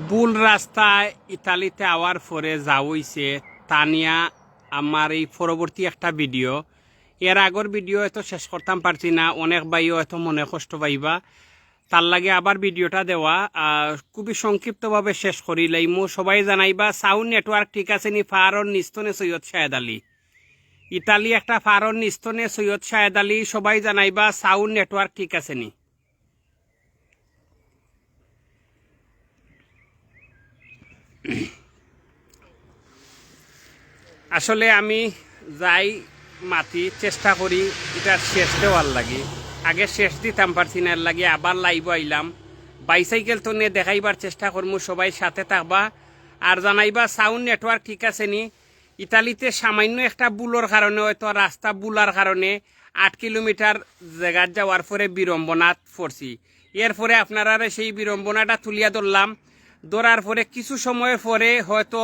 ভুল রাস্তায় ইতালিতে আওয়ার পরে যা হইছে তা নিয়া আমার এই পরবর্তী একটা ভিডিও। এর আগর ভিডিও এত শেষ করতাম পারছি না, অনেক বাইও এত মনে কষ্ট পাইবা, তার লাগে আবার ভিডিওটা দেওয়া। খুবই সংক্ষিপ্তভাবে শেষ করি লাইমু। সবাই জানাইবা সাউন্ড নেটওয়ার্ক ঠিক আছে নি? ফারন নিস্তনে সৈয়দ শাহেদ আলী, ইতালি একটা ফারন নিস্তনে সৈয়দ শাহেদ আলী। সবাই জানাইবা সাউন্ড নেটওয়ার্ক ঠিক আছে নি? আসলে আমি যাই মাতি চেষ্টা করি এটার শেষ দেওয়ার লাগে। আগে শেষ দিতাম পারছি না, এর লাগে আবার লাইভ আইলাম। বাইসাইকেল তো নিয়ে দেখাইবার চেষ্টা করবো, সবাই সাথে থাকবা আর জানাইবা সাউন্ড নেটওয়ার্ক ঠিক আছে নি। ইতালিতে সামান্য একটা বুলোর কারণে, হয়তো রাস্তা বুলার কারণে 8 কিলোমিটার জায়গার যাওয়ার পরে বিড়ম্বনাত পড়ছি। এরপরে আপনারা সেই বিড়ম্বনাটা তুলিয়া ধরলাম। ধরার পরে কিছু সময় পরে হয়তো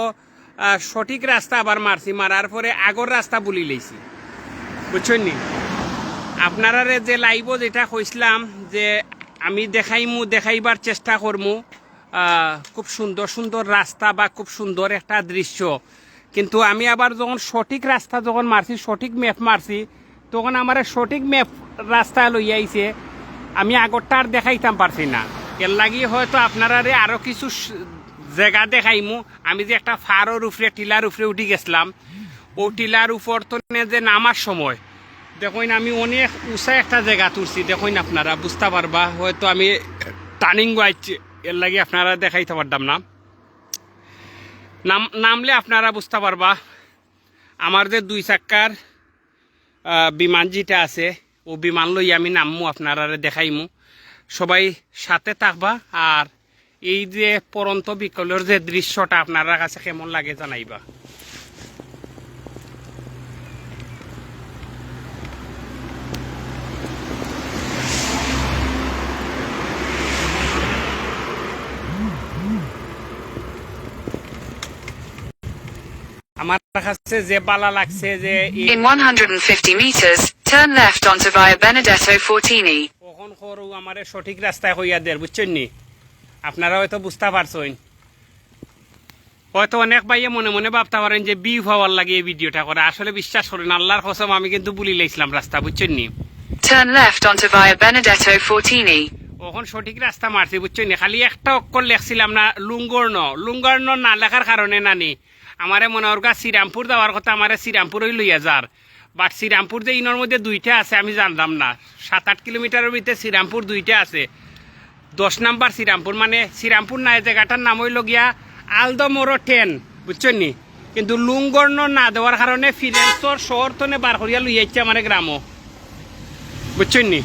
সঠিক রাস্তা আবার মারছি, মারার পরে আগর রাস্তা বুলি লইছি, বুঝছেন নি? আপনারা যে লাইভ যেটা কইছিলাম যে আমি দেখাইবার চেষ্টা করমু খুব সুন্দর সুন্দর রাস্তা বা খুব সুন্দর একটা দৃশ্য, কিন্তু আমি আবার যখন সঠিক রাস্তা যখন মারছি, সঠিক ম্যাপ মারছি, তখন আমার সঠিক ম্যাপ রাস্তা লই আইছে, আমি আগরটা আর দেখাইতাম পারছি না। এর লাগি হয়তো আপনারা আরো কিছু জায়গা দেখাইমু। আমি যে একটা ফারোর উপরে টিলার উপরে উঠে গেছিলাম, ও টিলার উপর তো যে নামার সময় দেখুন আমি অনেক উঁচা একটা জায়গা তুলছি, দেখুন আপনারা বুঝতে পারবা। হয়তো আমি টার্নিং গাইছি, এর লাগে আপনারা দেখাইতে পারতাম না। নামলে আপনারা বুঝতে পারবা। আমার যে 2 চাক্কার বিমান যেটা আছে, ও বিমান লই আমি নামমু, আপনারা দেখাইমু। সবাই সাথে থাকবা আর এই যে পরন্ত বিকলের যে দৃশ্যটা আপনার কাছে কেমন লাগে জানাইবা। আমার কাছে যে বালা লাগছে যে In 150 meters, turn left onto Via Benedetto Fortini. কখন করু আমারে সঠিক রাস্তায় হইয়া দেয়, বুঝছেন নি? আপনারা হয়তো বুঝতে পারছেন। হয়তো অনেক ভাইয়ে মনে মনে ভাবতে পারেন যে বিউ হওয়ার লাগে এই ভিডিওটা করে। আসলে বিশ্বাস করেন, আল্লাহর কসম আমি কিন্তু বুলি লাইছিলাম রাস্তা, বুঝছেন নি? Turn left onto Via Benedetto Fortini. কখন সঠিক রাস্তা মারছি, বুঝছেন নি? খালি একটা অক্ষর লেখছিলাম না, লুঙ্গর্ণ না লেখার কারণে নানি আমারে মনে ওর শ্রীরামপুর যাওয়ার কথা, আমারে শ্রীরামপুরই লইয়া যার। বাট শ্রীরামপুর যে ইনোর মধ্যে 2টা আছে আমি জানতাম না। 7-8 কিলোমিটারের ভিতরে শ্রীরামপুর 2টা আছে। 10 নাম্বার শ্রীরামপুর, মানে শ্রীরামপুর না, জায়গাটার নাম হইল গিয়া আলদো মোড়ো 10, বুঝছেন নি? কিন্তু লুঙ্গর্ণ না দেওয়ার কারণে ফিরেন্সর শহর তনে বার করিয়া লইয়াইছে আমার গ্রামও, বুঝছেন নি?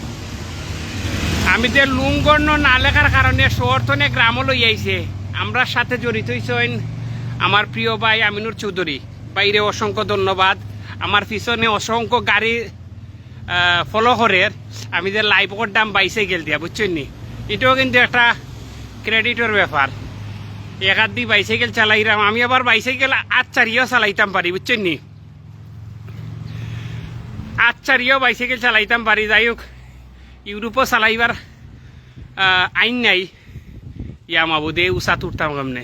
আমি যে লুঙ্গর্ণ না লেখার কারণে শহর তনে গ্রামও লইয়াইছে। আমরা সাথে জড়িত হইছেন আমার প্রিয় ভাই আমিনুর চৌধুরী, বাইরে অসংখ্য ধন্যবাদ। আমার পিছনে অসংখ্য গাড়ি ফলো করে আমি যে লাইভ করতাম বাইসাইকেল দিয়া, বুঝছেন নি? এটাও কিন্তু একটা ক্রেডিটের ব্যাপার। এক দি বাইসাইকেল চালাইলাম আমি, আবার বাইসাইকেল 8 চালাইতাম পারি, বুঝছেন নি? 8 বাইসাইকেল চালাইতাম পারি। যাই হোক, ইউরোপও চালাইবার আইন নাই, ইয়ামাবুদে উষা তুরতাম কেমনে।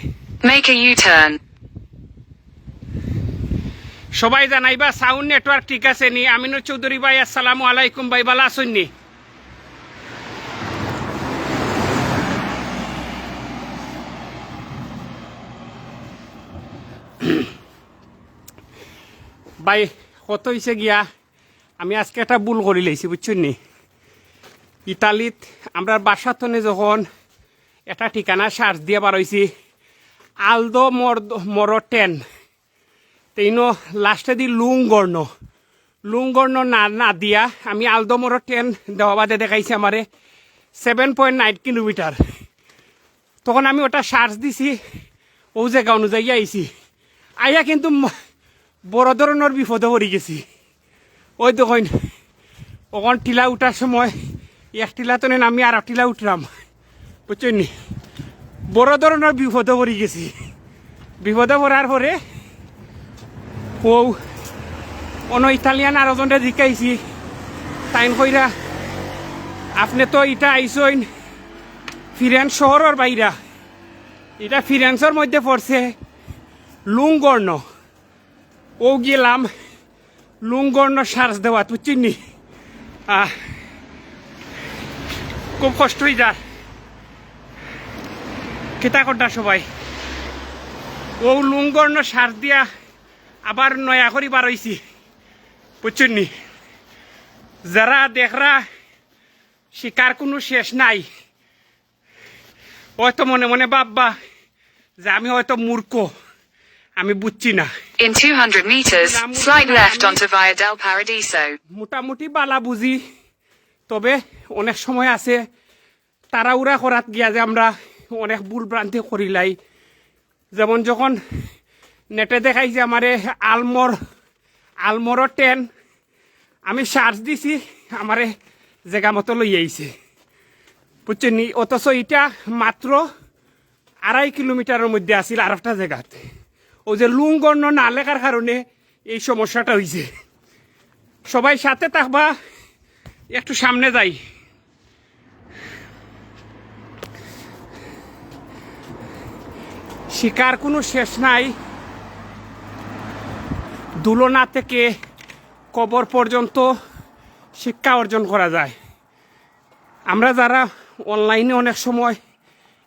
Make a U-turn. সবাই জানাইবা সাউন্ড নেটওয়ার্ক ঠিক আছে নি? আমিনুর চৌধুরী ভাই, আসসালামু আলাইকুম ভাই, ভালো আছেন নি? ভাই কত হয়েছে গিয়া, আমি আজকে একটা ভুল করে লাইছি, বুঝছেন নি? ইতালিত আমরা বাসাতনে যখন একটা ঠিকানা সার্চ দিয়ে বার হয়েছি, আলদো মোড়ো 10, তেইনো লাস্টে দি লুঙ্গর্ণ না দিয়া আমি আলদো মোড়ো 10 দেওয়া বাদে দেখাইছি আমারে 7.9 কিলোমিটার। তখন আমি ওটা সার্চ দিছি, ও জায়গা অনুযায়ী আইছি। আইয়া কিন্তু বড় ধরনের বিপদে পড়ে গেছি। ওই দেখুন ওখান টিলা উঠার সময় এক টিলা তো আমি আর টিলা উঠলাম, বুঝছেন নি? বড় ধরনের বিপদে পড়ে গেছি। বিপদে পড়ার পরে ও অন্য ইতালিয়ান আরো জনটা জিকাইছি, তাইন কইরা আপনি তো ইটা আইসইন ফিরেন শহরের বাইরা, এটা ফিরেন্সের মধ্যে পড়ছে লুঙ্গর্ণ ও গেলাম লুঙ্গর্ণ সার্চ দেওয়া তুই চিনি খুব কষ্ট হয়ে যা কেতা করটা সবাই ও লুঙ্গর্ণ সার দিয়া আবার নয়া করি বার হইছি বুঝছেননি যারা দেখরা শিকার কোনো শেষ নাই হয়তো মনে মনে ভাববা যে আমি হয়তো মূর্খ আমি বুঝছি না In 200 meters, slide left onto Via del Paradiso. মোটামুটি বালা বুঝি তবে অনেক সময় আছে তাড়াহুড়া করাত গিয়া যে আমরা অনেক ভুল ভ্রান্তি করিলাই যেমন যখন নেটে দেখাই যে আমারে আলমোর 10 আমি সার্চ দিছি আমারে জায়গা মতো লই আইছে বুঝছেন অথচ এটা মাত্র 2.5 কিলোমিটারের মধ্যে আসিল আর একটা জায়গাতে ও যে লুঙ্গর্ণ না লেখার কারণে এই সমস্যাটা হয়েছে সবাই সাথে থাকবা একটু সামনে যাই শিকার কোনো শেষ নাই দুলনা থেকে কবর পর্যন্ত শিক্ষা অর্জন করা যায় আমরা যারা অনলাইনে অনেক সময়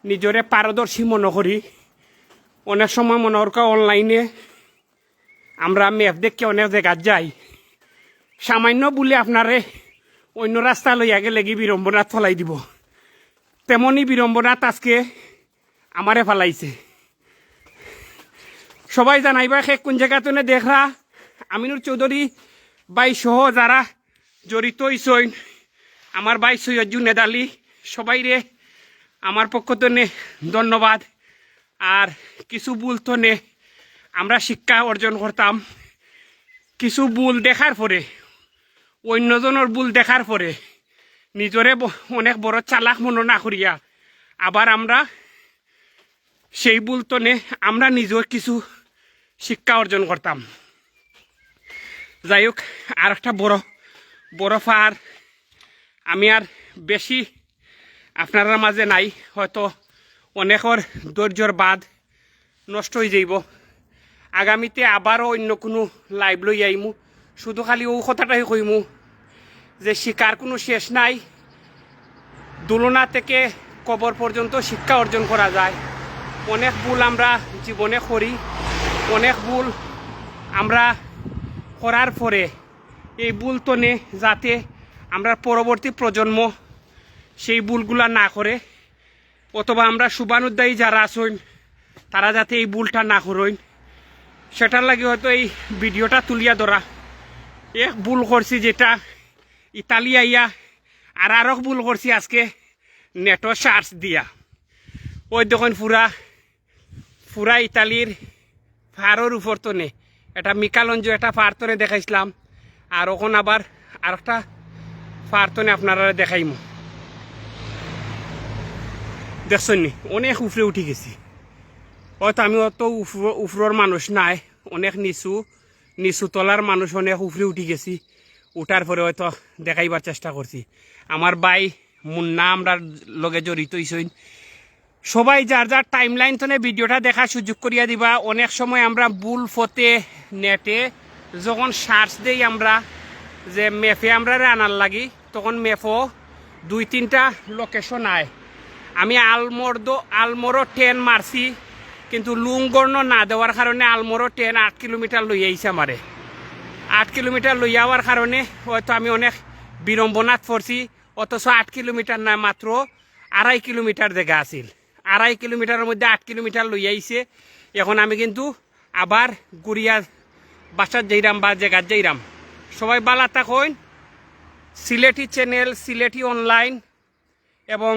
নিজরে পারদর্শী মনে করি অনেক সময় মনে করি অনলাইনে আমরা ম্যাপ দেখে অনেক জায়গা যাই সামান্য বলে আপনারে অন্য রাস্তা লইয়া গেলে কি বিড়ম্বনাথ ফলাই দিব তেমনই বিড়ম্বনাথ আজকে আমারে ফেলাইছে সবাই জানাইবা সে কোন জায়গাতে দেখরা আমিনুর চৌধুরী বাই সহ যারা জড়িত হইছেন আমার ভাই সৈয়দ জুনেদ আলী সবাই রে আমার পক্ষ থেকে ধন্যবাদ আর কিছু ভুল তো নে আমরা শিক্ষা অর্জন করতাম কিছু ভুল দেখার পরে অন্যজনের ভুল দেখার পরে নিজরে অনেক বড় চালাক মনে না করিয়া আবার আমরা সেই ভুল তো নে আমরা নিজের কিছু শিক্ষা অর্জন করতাম যাই হোক আর একটা বড় ফার আমি আর বেশি আপনারা মাঝে নাই হয়তো অনেকর ধৈর্যর বাদ নষ্ট হয়ে যাইব আগামীতে আবারও অন্য কোনো লাইভ লই আইমু শুধু খালি ও কথাটাই কইমু যে শিকার কোনো শেষ নাই দুলনা থেকে কবর পর্যন্ত শিক্ষা অর্জন করা যায় অনেক ভুল আমরা জীবনে করি অনেক ভুল আমরা করার পরে এই ভুল তো নে যাতে আমরা পরবর্তী প্রজন্ম সেই ভুলগুলা না করে অথবা আমরা শুভানুধ্যায়ী যারা আছেন তারা যাতে এই ভুলটা না করেন সেটার লাগে হয়তো এই ভিডিওটা তুলিয়া ধরা এক ভুল করছি যেটা ইতালি আইয়া আর আরও ভুল করছি আজকে নেটও সার্চ দিয়া ওই দেখুন পুরা ইতালির পাহাড়ের উপর তো নে এটা মিকালঞ্জ একটা পাহাড় তনে দেখাইছিলাম আর ওখানে আবার আর একটা পাহাড় তনে আপনারা দেখাইমু দেখছেন নি অনেক উপরে উঠে গেছি হয়তো আমি অত উপরের মানুষ নাই অনেক নিচু তলার মানুষ অনেক উপরে উঠে গেছি উঠার পরে হয়তো দেখাইবার চেষ্টা করছি আমার ভাই মুন্না আমরা লগে জড়িত হইছেন সবাই যার যার টাইম লাইন তো ভিডিওটা দেখার সুযোগ করিয়া দিবা অনেক সময় আমরা ভুল ফতে নেটে যখন সার্চ দেই আমরা যে ম্যাপে আমরা আনার লাগি তখন ম্যাপও 2-3টা লোকেশন আয় আমি আলমোরও 10 মারছি কিন্তু লুঙ্গর্ণ না দেওয়ার কারণে আলমোরও 8 কিলোমিটার লই আইছে আমারে 8 কিলোমিটার লই যাওয়ার কারণে হয়তো আমি অনেক বিড়ম্বনাত পড়ছি অথচ 8 কিলোমিটার না মাত্র 2.5 কিলোমিটার জায়গা আছিল 2.5 কিলোমিটারের মধ্যে 8 কিলোমিটার লই আইছে এখন আমি কিন্তু আবার গুড়িয়া বাসার যাইরাম বা জায়গার যাইরাম সবাই বালা থাকুন সিলেটি চ্যানেল সিলেটি অনলাইন এবং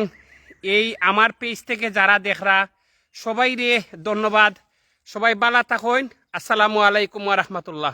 এই আমার পেজ থেকে যারা দেখরা সবাই রে ধন্যবাদ সবাই বালা থাকুন আসসালামু আলাইকুম ওয়া রাহমাতুল্লাহ।